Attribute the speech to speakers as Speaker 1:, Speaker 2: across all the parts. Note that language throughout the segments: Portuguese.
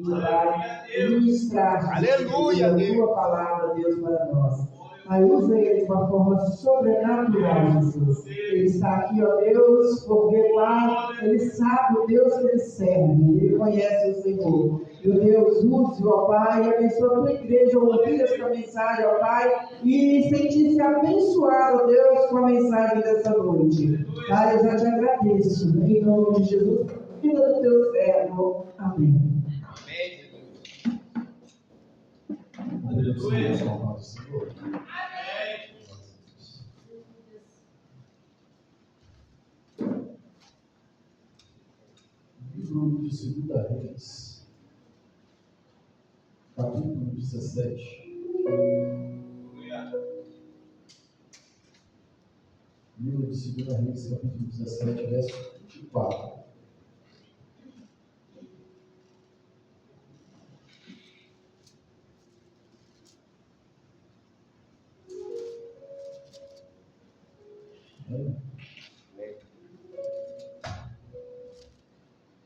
Speaker 1: vai ministrar,
Speaker 2: Aleluia,
Speaker 1: a tua palavra, Deus, para nós. Pai, usa ele de uma forma sobrenatural, Jesus. Ele está aqui, ó Deus, porque, Pai, ele sabe o Deus que ele serve, ele conhece o Senhor. E o Deus, use, ó Pai, e abençoa a tua igreja, ouvir esta mensagem, ó Pai, e sentir-se abençoado, ó Deus, com a mensagem dessa noite. Pai, eu já te agradeço, em nome de Jesus, vida do teu servo. Amém.
Speaker 2: Aleluia.
Speaker 3: Livro de 2 Reis, capítulo 17. Livro de 2 Reis, capítulo 17, verso 24.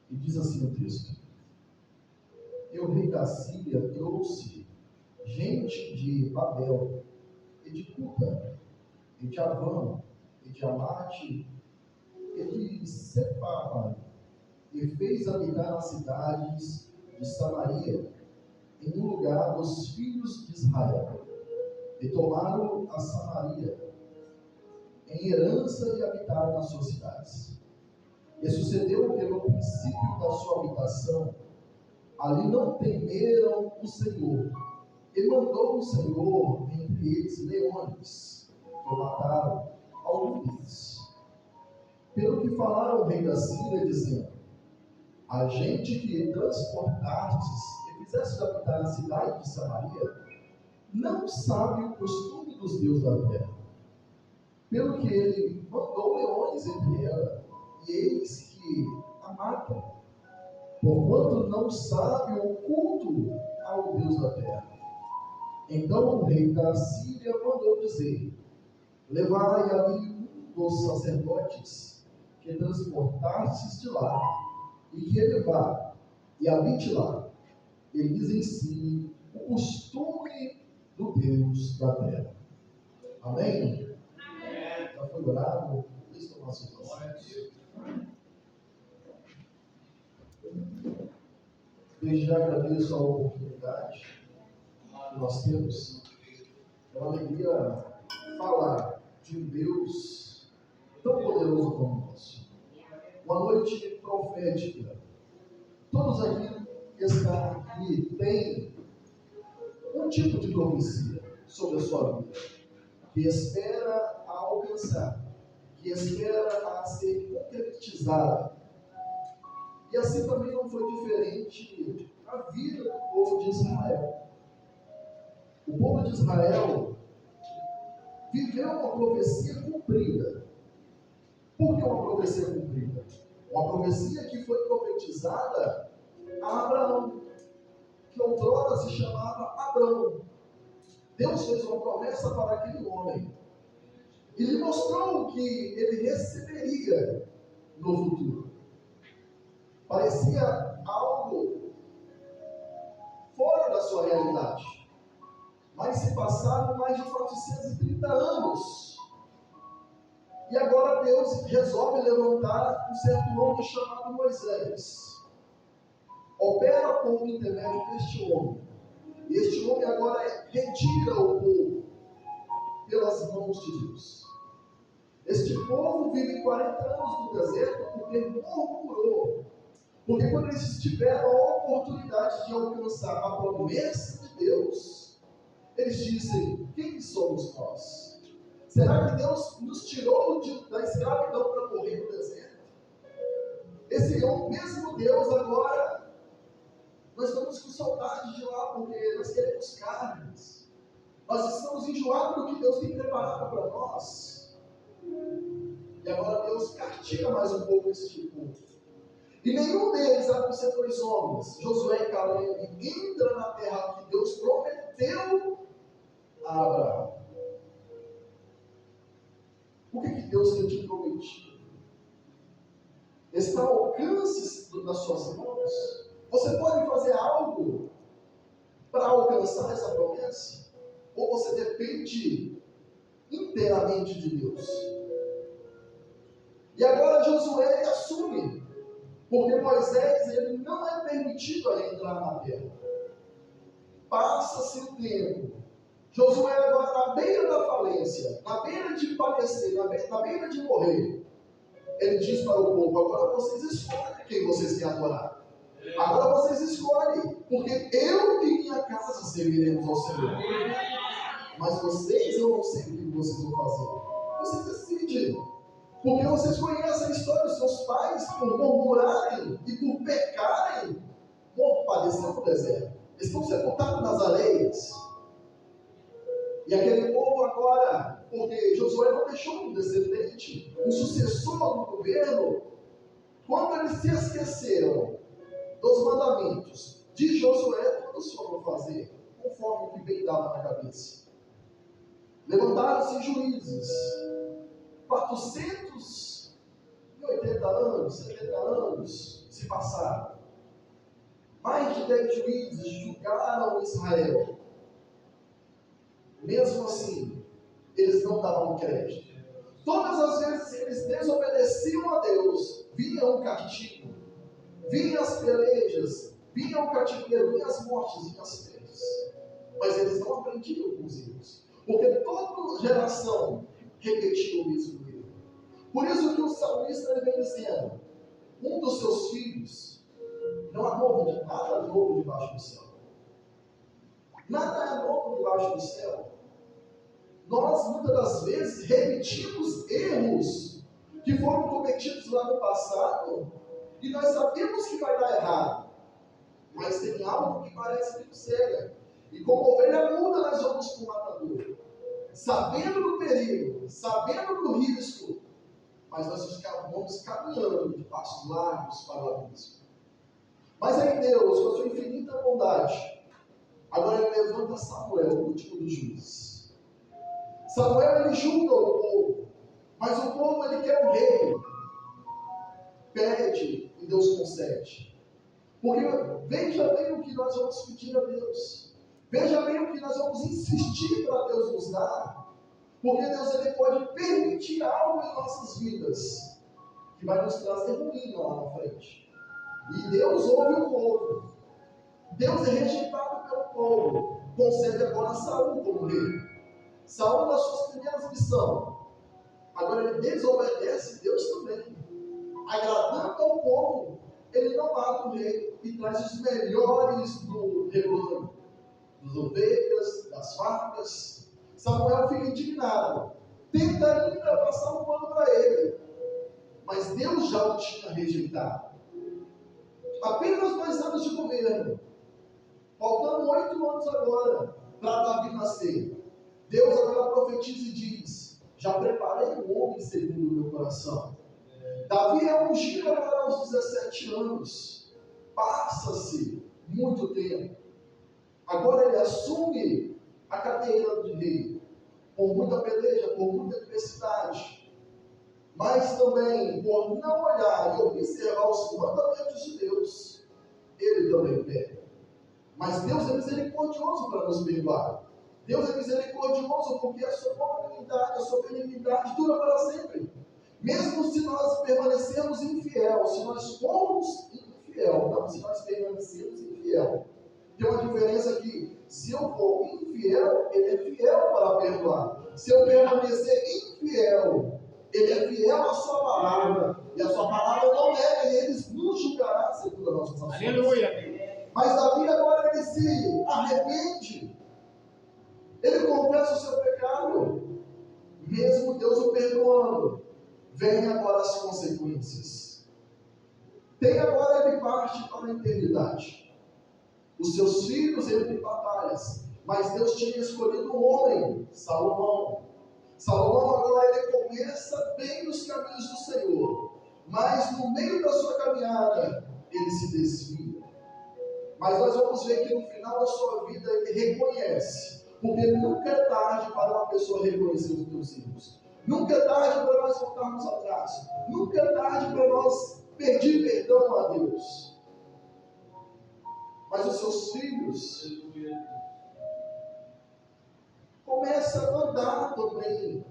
Speaker 3: E diz assim o texto: E o rei da Síria trouxe gente de Babel, e de Cuta, e de Avã, e de Amate, e de Sepharvaim, e fez habitar nas cidades de Samaria, em um lugar dos filhos de Israel. E tomaram a Samaria em herança e habitaram nas suas cidades. E sucedeu que no princípio da sua habitação, ali não temeram o Senhor. E mandou o Senhor entre eles leões, que mataram alguns deles. Pelo que falaram o rei da Síria, dizendo: a gente que transportastes e fizeste habitar na cidade de Samaria, não sabe o costume dos deuses da terra. Pelo que ele mandou leões entre ela, e eis que a matam, porquanto não sabe o culto ao Deus da terra. Então o rei da Síria mandou dizer: levai ali um dos sacerdotes que transportastes de lá, e que ele vá e habite lá, e lhes ensine o costume do Deus da terra. Amém? Já foi orado? Please tomar sua paciência. Desde já agradeço a oportunidade que nós temos. É uma alegria falar de um Deus tão poderoso como o nosso. Uma noite profética. Todos aqui que estão aqui têm um tipo de profecia sobre a sua vida, que espera a alcançar, que espera a ser concretizada. E assim também não foi diferente a vida do povo de Israel. O povo de Israel viveu uma profecia cumprida. Por que uma profecia cumprida? Uma profecia que foi profetizada a Abraão, que outrora se chamava Abrão. Deus fez uma promessa para aquele homem e lhe mostrou o que ele receberia no futuro. Parecia algo fora da sua realidade, mas se passaram mais de 430 anos. E agora Deus resolve levantar um certo homem chamado Moisés. Opera por intermédio deste homem. E este homem agora retira o povo pelas mãos de Deus. Este povo vive 40 anos no deserto porque murmurou. Porque quando eles tiveram a oportunidade de alcançar a promessa de Deus, eles dizem: quem somos nós? Será que Deus nos tirou da escravidão para morrer no deserto? Esse é o mesmo Deus agora. Nós estamos com saudade de lá porque nós queremos carnes. Nós estamos enjoados do que Deus tem preparado para nós. E agora Deus castiga mais um pouco esse povo. E nenhum deles, a não ser 2 homens, Josué e Caleb, entra na terra que Deus prometeu a Abraão. O que Deus tem te prometido? Está ao alcance das suas mãos? Você pode fazer algo para alcançar essa promessa? Ou você depende inteiramente de Deus? E agora Josué ele assume, porque Moisés ele não é permitido a entrar na terra. Passa-se o tempo. Josué agora na beira da falência, na beira de padecer, na beira de morrer. Ele diz para o povo: agora vocês escolhem quem vocês querem adorar. Agora vocês escolhem, porque eu e minha casa serviremos ao Senhor. Mas vocês, eu não sei o que vocês vão fazer. Vocês decidem. Porque vocês conhecem a história dos seus pais, por murmurarem e por pecarem, padeceram no deserto. Eles estão sepultados nas areias. E aquele povo agora, porque Josué não deixou um descendente, um sucessor do governo, quando eles se esqueceram dos mandamentos de Josué, todos foram fazer conforme o que bem dava na cabeça. Levantaram-se juízes, 480 anos, 70 anos se passaram. Mais de 10 juízes julgaram Israel. Mesmo assim, eles não davam crédito. Todas as vezes que eles desobedeciam a Deus, vinha um castigo, vinha as pelejas, vinha o cativeiro, vinha as mortes e as perdas. Mas eles não aprendiam com os erros, porque toda geração repetia o mesmo erro. Por isso que o salmista ele vem dizendo: um dos seus filhos, não há nada novo debaixo do céu. Nada é novo debaixo do céu. Nós, muitas das vezes, repetimos erros que foram cometidos lá no passado e nós sabemos que vai dar errado, mas tem algo que parece que nos cega. E como ovelha muda, nós vamos para o matador, sabendo do perigo, sabendo do risco, mas nós vamos caminhando de passos largos para o abismo. Mas aí Deus, com a sua infinita bondade, agora ele levanta Samuel, o último dos juízes. Samuel ele julga o povo, mas o povo ele quer um rei. Pede e Deus concede. Porque veja bem o que nós vamos pedir a Deus. Veja bem o que nós vamos insistir para Deus nos dar. Porque Deus ele pode permitir algo em nossas vidas que vai nos trazer ruína lá na frente. E Deus ouve o povo. Deus é rejeitado pelo povo. Concede agora Saul como rei. Saul nas suas primeiras missões. Agora ele desobedece Deus também. Agradando ao povo, ele não mata o rei e traz os melhores do rebanho, das ovelhas, das vacas. Samuel fica indignado. Tenta ainda passar um pano para ele. Mas Deus já o tinha rejeitado. Apenas 2 anos de governo. Faltando 8 anos agora para Davi nascer. Deus agora profetiza e diz: já preparei um homem segundo o meu coração. Davi é ungido agora aos 17 anos. Passa-se muito tempo. Agora ele assume a cadeira de rei. Por muita peleja, por muita adversidade. Mas também por não olhar e observar os mandamentos de Deus, ele também peca. Mas Deus é misericordioso para nos perdoar. Deus é misericordioso porque a sua benignidade, a sua benignidade dura para sempre. Mesmo se nós permanecermos infiel, se nós formos infiel, não se nós permanecermos infiel. Tem uma diferença aqui. Se eu for infiel, ele é fiel para perdoar. Se eu permanecer infiel, ele é fiel à sua palavra. E a sua palavra não nega, e ele nos julgará segundo as nossas ações. Aleluia. Mas Davi agora ele se arrepende. Ele confessa o seu pecado. Mesmo Deus o perdoando, vem agora as consequências. Tem agora ele parte para a eternidade. Os seus filhos entram em batalhas. Mas Deus tinha escolhido um homem, Salomão. Salomão agora ele começa bem nos caminhos do Senhor. Mas no meio da sua caminhada, ele se desvia. Mas nós vamos ver que no final da sua vida ele reconhece. Porque nunca é tarde para uma pessoa reconhecer os teus erros. Nunca é tarde para nós voltarmos atrás. Nunca é tarde para nós pedir perdão a Deus. Mas os seus filhos começam a andar também,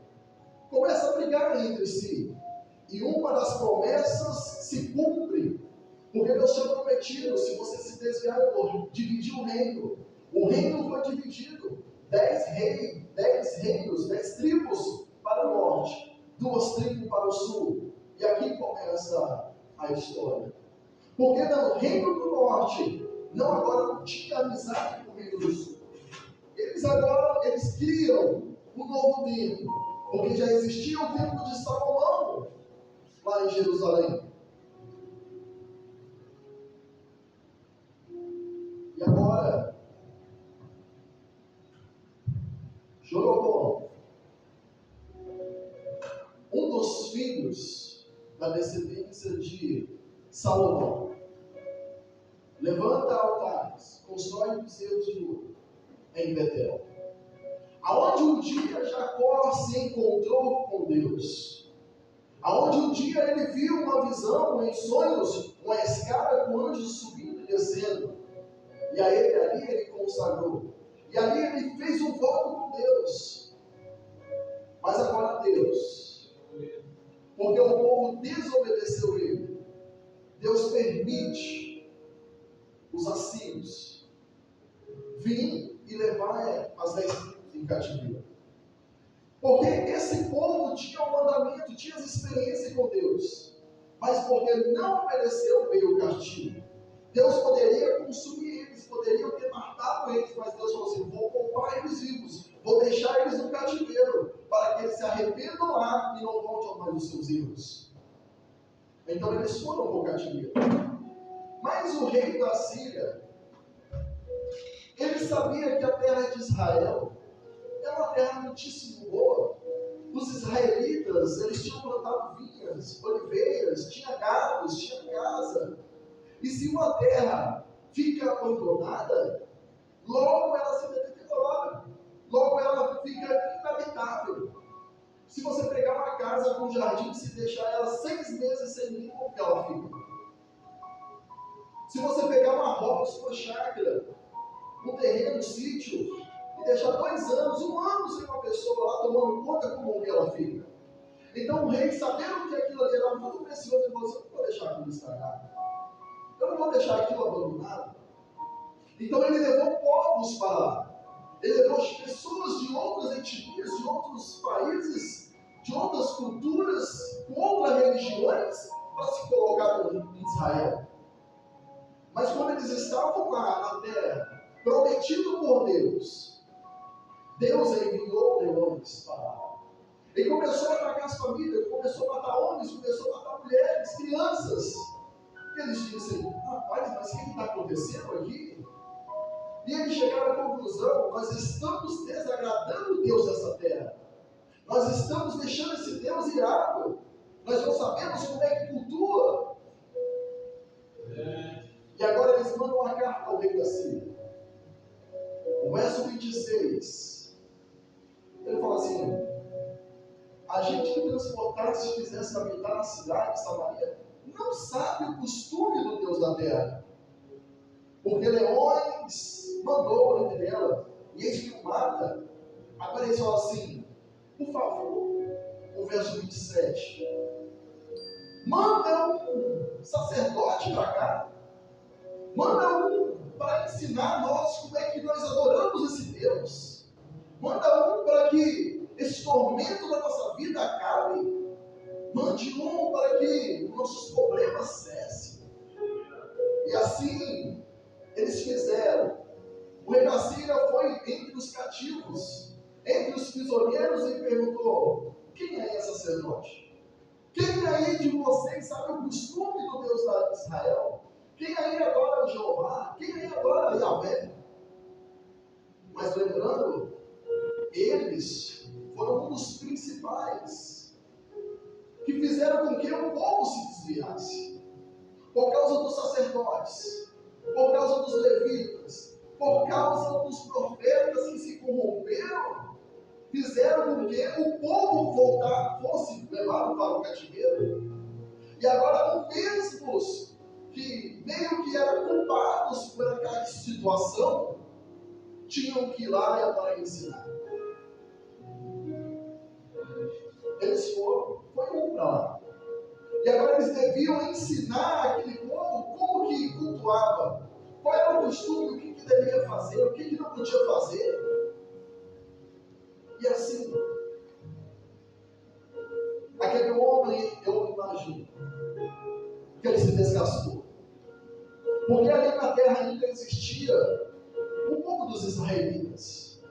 Speaker 3: começam a brigar entre si. E uma das promessas se cumpre, porque Deus tinha prometido: se você se desviar, eu vou dividir o reino. O reino foi dividido: 10 reinos, 10 tribos para o norte, 2 tribos para o sul. E aqui começa a história. Porque no reino do norte, agora não tinha amizade com o reino do sul. Eles criam um novo templo, porque já existia o templo de Salomão lá em Jerusalém. E agora, Jeroboão, um dos filhos da descendência de Salomão, levanta altares, constrói bezerros de ouro em Betel, aonde um dia Jacó se encontrou com Deus, aonde um dia ele viu uma visão em sonhos, uma escada com anjos subindo e descendo, e a ele ali ele consagrou, e ali ele fez um voto com Deus. Mas agora Deus, porque o povo desobedeceu ele, Deus permite os assírios vir e levar as 10 tribos em cativeiro. Porque esse povo tinha o mandamento, tinha as experiências com Deus, mas porque não obedeceu, veio o castigo. Deus poderia consumir eles, poderia ter matado eles, mas Deus falou assim: vou poupar eles vivos, vou deixar eles no cativeiro, para que eles se arrependam lá e não voltem mais dos seus erros. Então eles foram para o cativeiro. Mas o rei da Síria, ele sabia que a terra de Israel é uma terra muitíssimo boa. Os israelitas, eles tinham plantado vinhas, oliveiras, tinha gados, tinha casa. E se uma terra fica abandonada, logo ela se deteriora, logo ela fica inabitável. Se você pegar uma casa com jardim e se deixar ela 6 meses sem ninguém, como que ela fica? Se você pegar uma roça, uma chácara, um terreno, um sítio, e deixar 2 anos, 1 ano sem uma pessoa lá tomando conta, como que ela fica? Então o rei, sabendo que aquilo ali era muito precioso, ele falou assim: eu não vou deixar aquilo estragar, eu não vou deixar aquilo abandonado. Então ele levou povos para lá, ele levou pessoas de outras etnias, de outros países, de outras culturas, com outras religiões, para se colocar em Israel. Mas quando eles estavam lá na terra, prometido por Deus, Deus enviou leões para lá. Ele começou a atacar as famílias, começou a matar homens, começou a matar mulheres, crianças. E eles dizem: rapaz, mas o que está acontecendo aqui? E eles chegaram à conclusão: nós estamos desagradando Deus dessa terra. Nós estamos deixando esse Deus irado. Nós não sabemos como é que cultua. E agora eles mandam uma carta ao rei da Síria. O verso 26, ele fala assim: a gente que transportasse e quisesse habitar na cidade de Samaria não sabe o costume do Deus da terra, porque leões mandou entre ela, e eis que o mata. Agora eles falam assim: por favor, o verso 27, manda um sacerdote para cá, manda um para ensinar nós como é que nós adoramos esse Deus, manda um para que esse tormento da nossa vida acabe, mande um para que nossos problemas cessem. E assim eles fizeram. O rei da Síria foi entre os cativos, entre os prisioneiros, e perguntou: quem é esse sacerdote? Quem aí de vocês sabe o costume do Deus de Israel? Quem aí adora Jeová? Quem aí adora Yahvé? Mas lembrando, eles foram um dos principais que fizeram com que o povo se desviasse. Por causa dos sacerdotes, por causa dos levitas, por causa dos profetas que se corromperam, fizeram com que o povo fosse levado para o cativeiro. E agora os mesmos que meio que eram culpados por aquela situação, tinham que ir lá e agora ensinar. Eles foram, foi um para lá. E agora eles deviam ensinar aquele povo como que cultuava, qual era o costume, o que devia fazer, o que não podia fazer. E assim, aquele homem, eu imagino, que ele se desgastou. Porque ali na terra ainda existia um pouco dos israelitas.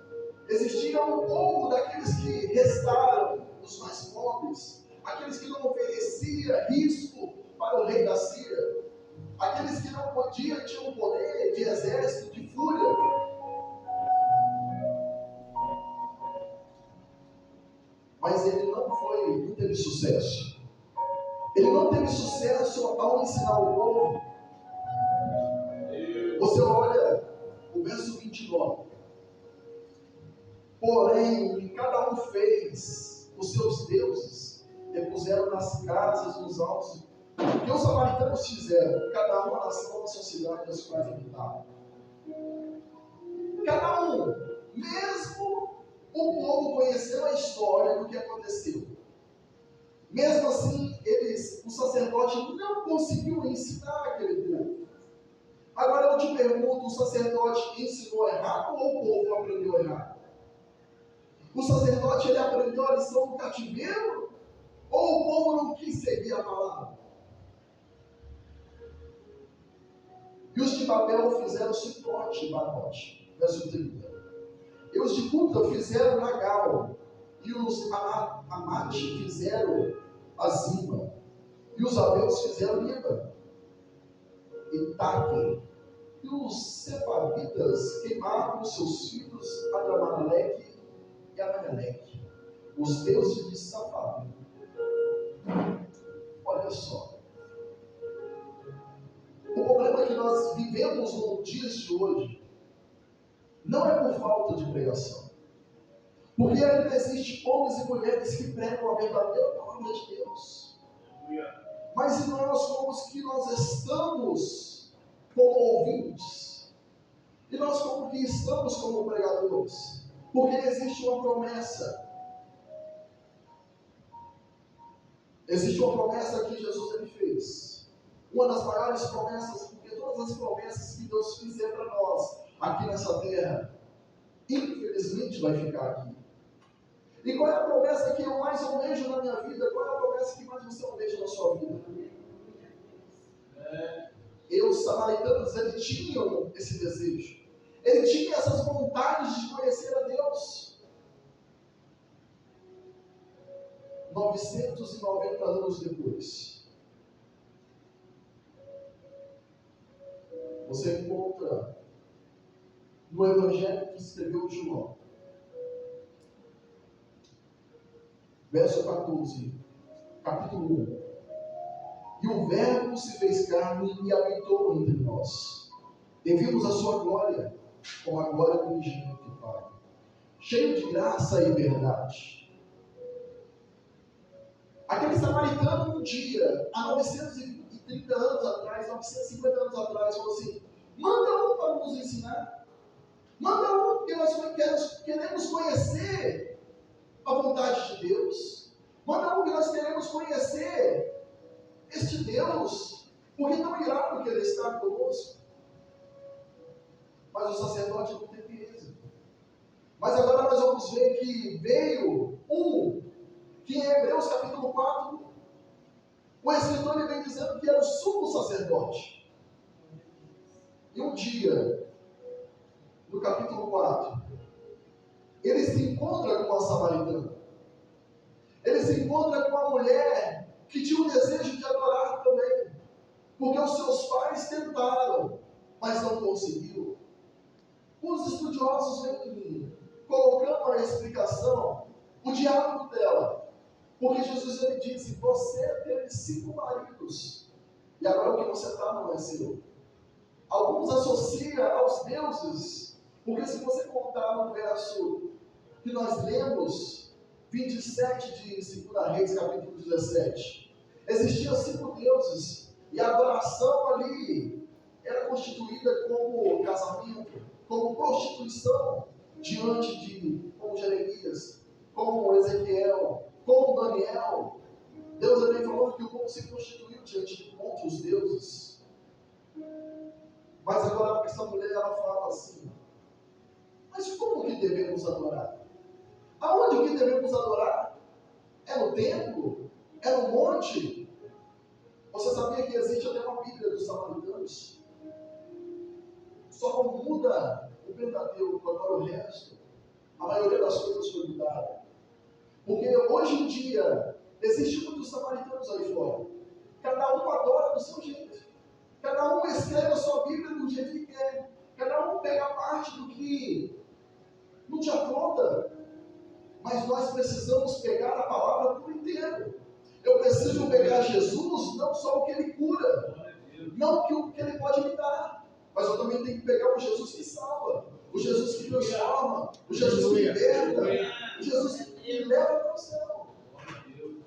Speaker 3: Existia um pouco daqueles que restaram, os mais pobres, aqueles que não ofereciam risco para o rei da Síria, aqueles que não podiam, tinham poder de exército, de fúria. Mas ele não teve sucesso. Ele não teve sucesso ao ensinar o povo. Você olha o verso 29. Porém, cada um fez os seus deuses e puseram nas casas dos altos. O que os samaritanos fizeram? Cada uma nação na sua cidade, as quais habitavam. Cada um, mesmo o povo conheceu a história do que aconteceu. Mesmo assim, o sacerdote não conseguiu ensinar aquele povo. Agora eu te pergunto, o sacerdote ensinou errado ou o povo aprendeu errado? O sacerdote ele aprendeu a lição do cativeiro ou o povo não quis seguir a palavra? E os de Babel fizeram Sucote e Bamote, verso 30. E os de Cuta fizeram Nagal, e os Amate fizeram Azima, e os Abeus fizeram Liba, e Taque. E os Sefavitas queimaram os seus filhos Adramaleque e Amaleque, os deuses de Safavim. Olha só. O problema que nós vivemos nos dias de hoje não é por falta de pregação. Porque ainda existem homens e mulheres que pregam a verdadeira palavra de Deus. Mas e nós, como que nós estamos como ouvintes? E nós como que estamos como pregadores? Porque existe uma promessa. Existe uma promessa que Jesus ele fez. Uma das maiores promessas, porque todas as promessas que Deus fizer para nós aqui nessa terra, infelizmente vai ficar aqui. E qual é a promessa que eu mais almejo na minha vida? Qual é a promessa que mais você almeja na sua vida? Os samaritanos, eles tinham esse desejo. Eles tinham essas vontades de conhecer a Deus. 990 anos depois, você encontra no Evangelho que escreveu João, verso 14, capítulo 1. E o Verbo se fez carne e habitou entre nós. E vimos a sua glória, como a glória do unigênito do Pai, cheio de graça e verdade. Aquele samaritano um dia, há 930 anos atrás, 950 anos atrás, falou assim: manda um para nos ensinar. Manda um, porque nós queremos conhecer a vontade de Deus. Manda um que nós queremos conhecer este Deus, porque tão irado que Ele está conosco. Mas o sacerdote não teve êxito. Mas agora nós vamos ver que veio que em Hebreus capítulo 4, o escritor ele vem dizendo que era o sumo sacerdote. E um dia, no capítulo 4, ele se encontra com uma samaritana. Ele se encontra com uma mulher que tinha um desejo de adorar também. Porque os seus pais tentaram, mas não conseguiram. Os estudiosos vêm colocando a explicação, o diálogo dela. Porque Jesus ele disse: você teve 5 maridos, e agora o que você está não é seu. Alguns associam aos deuses, porque se você contar no verso que nós lemos, 27 de 2 Reis, capítulo 17, existiam 5 deuses, E a adoração ali era constituída como casamento, como prostituição diante de, como Jeremias, como Ezequiel, como Daniel. Deus também falou que o povo se prostituiu diante de outros deuses. Mas agora essa mulher ela fala assim: mas como que devemos adorar? Aonde que devemos adorar? É no templo? É no monte? Você sabia que existe até uma Bíblia dos samaritanos? Só não muda o Pentateuco, agora o resto, a maioria das coisas foi mudada. Porque hoje em dia, existem muitos samaritanos aí fora. Cada um adora do seu jeito. Cada um escreve a sua Bíblia do jeito que quer. Cada um pega parte do que não te afronta. Mas nós precisamos pegar a palavra por inteiro. Eu preciso pegar Jesus, não só o que ele cura, não o que ele pode me dar, mas eu também tenho que pegar o Jesus que salva, o Jesus que transforma, o Jesus que liberta, o Jesus que me leva para o céu.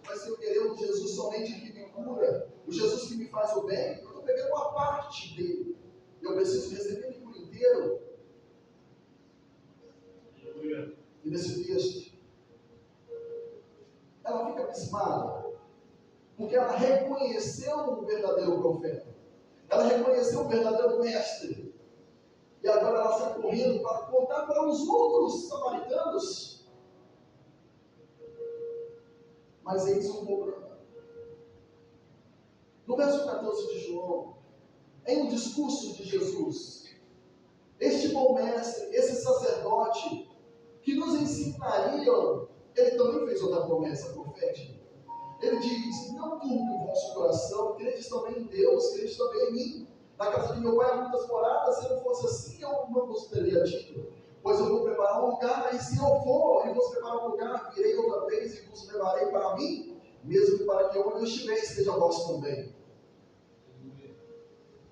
Speaker 3: Mas se eu querer o Jesus somente que me cura, o Jesus que me faz o bem, eu estou pegando uma parte dele. Eu preciso receber ele por inteiro. E nesse texto, ela fica abismada, porque ela reconheceu um verdadeiro profeta. Ela reconheceu um verdadeiro mestre. E agora ela sai correndo para contar para os outros samaritanos. Mas eis um problema. No verso 14 de João, em um discurso de Jesus, este bom mestre, esse sacerdote, que nos ensinariam, ele também fez outra promessa profética. Ele diz: não turbe o vosso coração, credes também em Deus, credes também em mim. Na casa de meu pai há muitas moradas, se não fosse assim, eu não vos teria dito. Pois eu vou preparar um lugar, e se eu for e vos preparar um lugar, virei outra vez e vos levarei para mim, mesmo que para que onde eu estiver esteja vós também.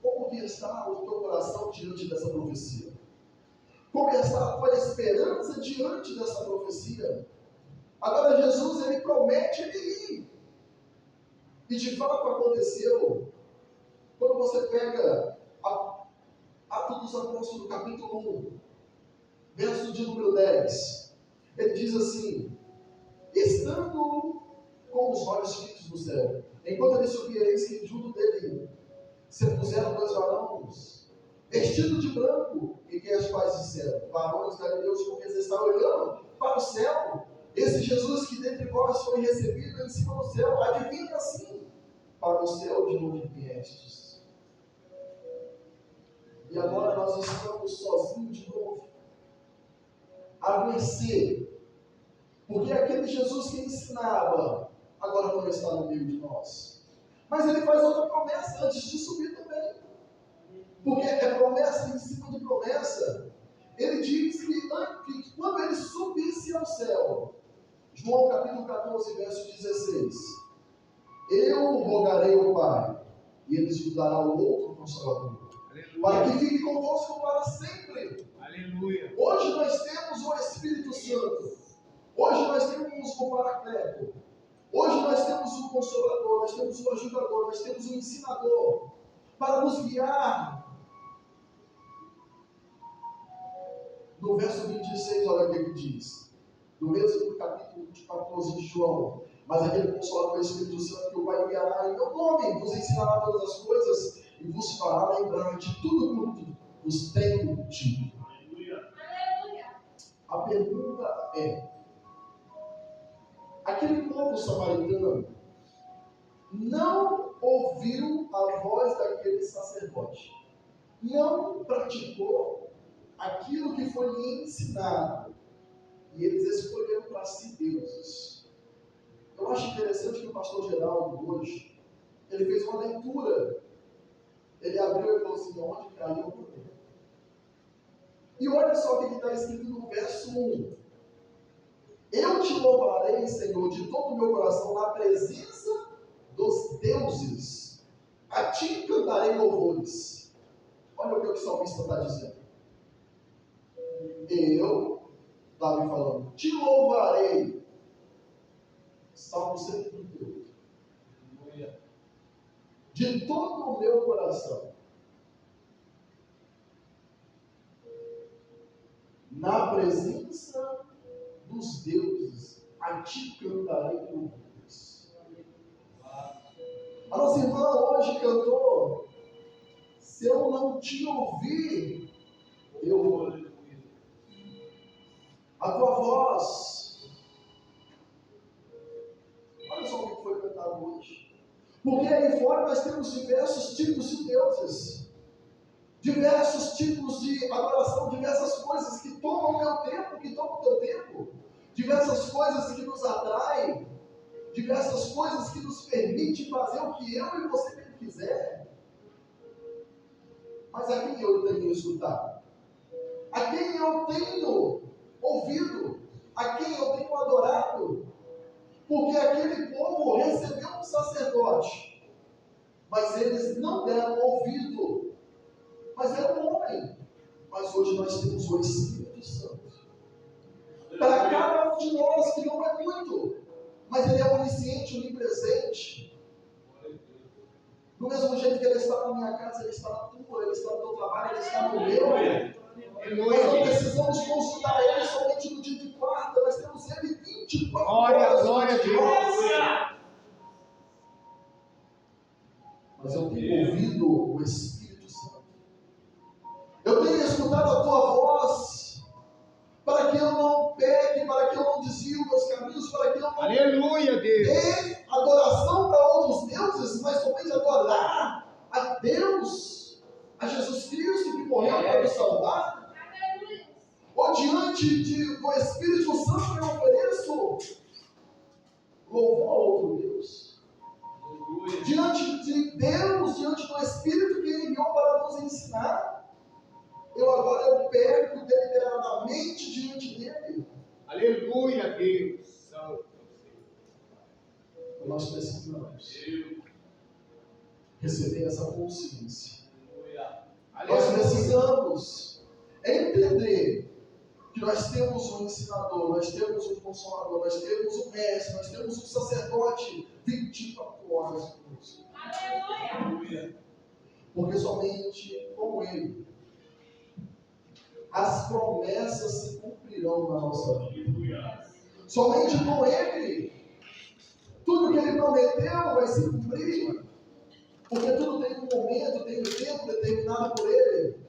Speaker 3: Como que está o teu coração diante dessa profecia? Como está a tua esperança diante dessa profecia? Agora Jesus, ele promete ele ir. E de fato aconteceu. Quando você pega Atos dos Apóstolos, capítulo 1, verso de número 10, ele diz assim: estando com os olhos fitos no céu, enquanto ele subia, eis que junto dele se puseram dois varões, vestidos de branco, e que as pais disseram: varões galileus, porque vocês estão olhando para o céu? Esse Jesus que dentre vós foi recebido em cima do céu, adivinha assim, para o céu de onde viestes. E agora nós estamos sozinhos de novo, a mercê, porque aquele Jesus que ensinava, agora não está no meio de nós. Mas ele faz outra promessa antes de subir também, porque é promessa em cima de promessa. Ele diz que quando ele subisse ao céu, João capítulo 14, verso 16, eu rogarei ao Pai, e ele vos dará o outro Consolador, para que fique convosco para sempre. Aleluia. Hoje nós temos o Espírito Santo. Hoje nós temos o Paracleto. Hoje nós temos o Consolador, nós temos o Ajudador, nós temos o Ensinador, para nos guiar. No verso 26, olha o que ele diz. No mesmo capítulo 14 de João: mas aquele Consolador, o Espírito Santo, que o Pai enviará em meu nome, vos ensinará todas as coisas e vos fará lembrar de tudo quanto vos tenho dito. A pergunta é: aquele povo samaritano não ouviu a voz daquele sacerdote, não praticou aquilo que foi lhe ensinado, e eles escolheram para si deuses. Eu acho interessante que o pastor Geraldo hoje, ele fez uma leitura. Ele abriu e falou assim: onde caiu o problema? E olha só o que está escrito no verso 1. Eu te louvarei, Senhor, de todo o meu coração, na presença dos deuses. A ti cantarei louvores. Olha o que o salmista está dizendo. Eu, Davi falando, te louvarei. Salmo 138. de todo o meu coração. Na presença dos deuses, a ti cantarei louvores. A nossa irmã hoje cantou: se eu não te ouvir, eu vou. A tua voz, olha só o que foi cantado hoje. Porque aí fora nós temos diversos tipos de deuses, diversos tipos de adoração, diversas coisas que tomam o meu tempo, que tomam o teu tempo, diversas coisas que nos atraem, diversas coisas que nos permitem fazer o que eu e você bem quiser. Mas a quem eu tenho escutado? A quem eu tenho ouvido? A quem eu tenho adorado? Porque aquele povo recebeu um sacerdote, mas eles não deram ouvido. Mas era um homem. Mas hoje nós temos o Espírito Santo. Para cada um de nós, que não é muito, mas ele é onisciente, onipresente. Do mesmo jeito que ele está na minha casa, ele está na tua, ele está no teu trabalho, ele está no meu. Nós não precisamos consultar ele somente no dia de quarta, nós temos ele 24 horas.
Speaker 2: Glória a Deus.
Speaker 3: Mas eu tenho ouvido o Espírito Santo. Eu tenho escutado a tua voz, para que eu não peque, para que eu não desvie os meus caminhos, para que eu não
Speaker 2: Aleluia, Deus.
Speaker 3: dê adoração para outros deuses, mas somente adorar a Deus, a Jesus Cristo que morreu para nos salvar. Ou diante do Espírito Santo eu ofereço louvor a outro Deus. Diante de Deus, diante do Espírito que Ele enviou para nos ensinar, eu perco deliberadamente diante dele.
Speaker 2: Aleluia, Deus.
Speaker 3: Nós precisamos receber essa consciência. Nós precisamos entender que nós temos um ensinador, nós temos um consolador, nós temos um mestre, nós temos um sacerdote 24 horas por dia.
Speaker 4: Aleluia.
Speaker 3: Porque somente com ele as promessas se cumprirão na nossa vida. Somente com ele tudo que ele prometeu vai se cumprir. Porque tudo tem um momento, tem um tempo determinado por ele.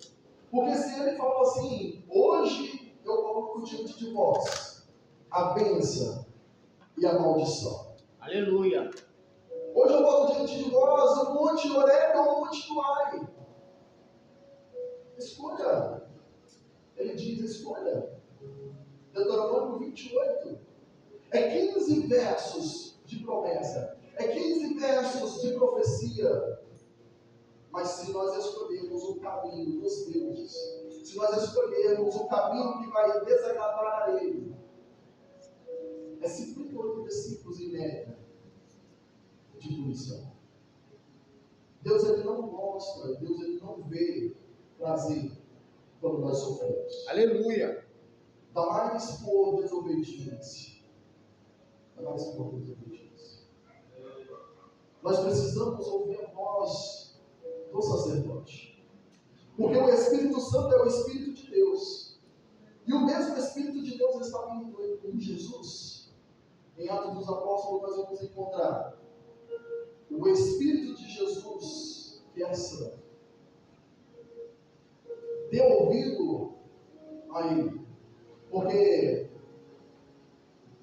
Speaker 3: Porque se ele falou assim: hoje eu coloco diante de vós a bênção e a maldição.
Speaker 2: Aleluia.
Speaker 3: Hoje eu coloco diante de vós o monte Horebe ou o monte do Ai. Escolha. Ele diz: escolha. Deuteronômio 28. É 15 versos de promessa. É 15 versos de profecia. Mas se nós escolhermos o caminho dos deuses, se nós escolhermos o caminho que vai desagradar a ele, é 58 versículos em média de punição. Deus ele não mostra, Deus ele não vê prazer quando nós sofremos.
Speaker 2: Aleluia.
Speaker 3: Dá mais por desobediência. Dá mais por desobediência. Nós precisamos ouvir a voz do sacerdote. Porque o Espírito Santo é o Espírito de Deus. E o mesmo Espírito de Deus estava em Jesus. Em Atos dos Apóstolos nós vamos encontrar o Espírito de Jesus, que é santo. Dê ouvido a ele. Porque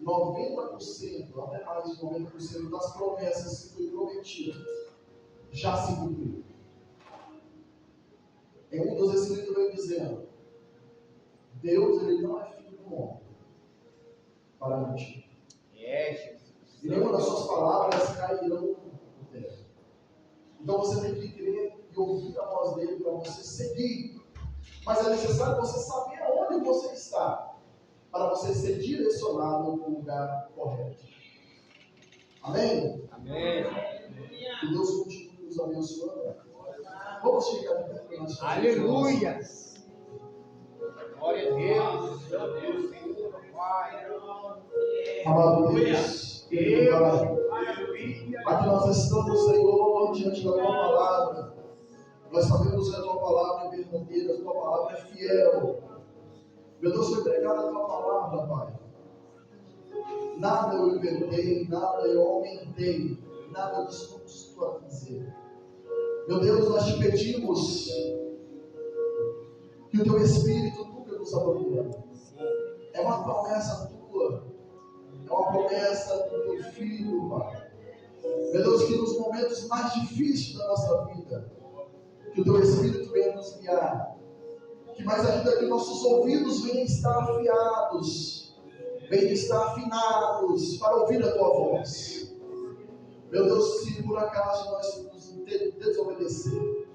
Speaker 3: 90%, até mais de 90% das promessas que foi prometido já se cumpriu. Em um dos escritos vem dizendo: Deus ele não é filho do homem para mentir.
Speaker 2: Jesus.
Speaker 3: E nenhuma das suas palavras cairão no terra. Então você tem que crer e ouvir a voz dele para você seguir. Mas é necessário você saber aonde você está, para você ser direcionado no lugar correto. Amém?
Speaker 2: Amém.
Speaker 3: Que Deus continue nos abençoando. Vamos ficar de pé para nós.
Speaker 2: Aleluia. Glória a Deus. Meu Deus, Senhor, Pai.
Speaker 3: Amado Deus, querido Pai,
Speaker 2: Aleluia.
Speaker 3: aqui nós estamos, Senhor, diante da tua palavra. Nós sabemos que a tua palavra é verdadeira, a tua palavra é fiel. Meu Deus, foi pregada a tua palavra, Pai. Nada eu inventei, nada eu aumentei, nada eu desconstruí. Meu Deus, nós te pedimos que o teu Espírito nunca nos abandone. É uma promessa tua, é uma promessa do teu Filho, Pai. Meu Deus, que nos momentos mais difíceis da nossa vida, que o teu Espírito venha nos guiar, que mais ainda que nossos ouvidos venham estar afiados, venham estar afinados para ouvir a tua voz. Meu Deus, se por acaso nós nos desobedecer,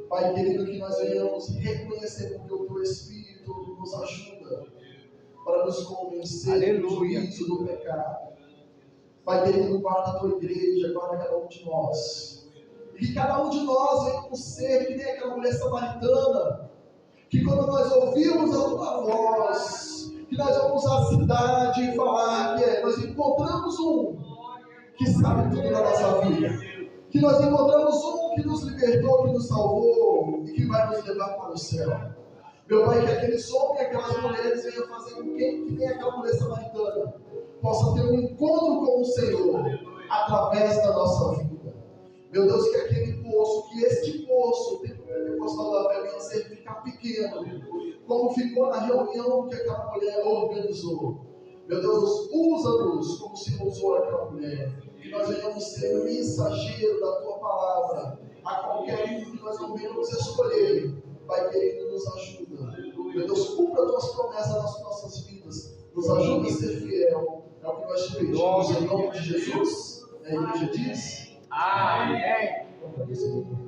Speaker 3: Pai querido, que nós venhamos reconhecer porque o teu Espírito nos ajuda para nos convencer do juízo do pecado. Pai querido, guarda a tua igreja, guarda cada um de nós. E que cada um de nós venhamos ser que nem aquela mulher samaritana, que quando nós ouvimos a tua voz, que nós vamos à cidade e falar que nós encontramos um que sabe tudo da nossa vida, que nós encontramos um que nos libertou, que nos salvou e que vai nos levar para o céu. Meu Pai, que aqueles homens e aquelas mulheres venham fazer com que nem aquela mulher samaritana possa ter um encontro com o Senhor através da nossa vida. Meu Deus, que aquele poço, que este poço, o tempo pentecostal da fé, venha ser ficar pequeno, como ficou na reunião que aquela mulher organizou. Meu Deus, usa-nos como se usou aquela mulher, que nós venhamos ser o mensageiro da tua palavra a qualquer um que nós não venhamos escolher. Pai querido, nos ajuda. Meu Deus, cumpra as tuas promessas nas nossas vidas. Nos ajuda a ser fiel. É o que nós te pedimos em nome de Jesus. A igreja diz:
Speaker 2: Amém.
Speaker 3: Vamos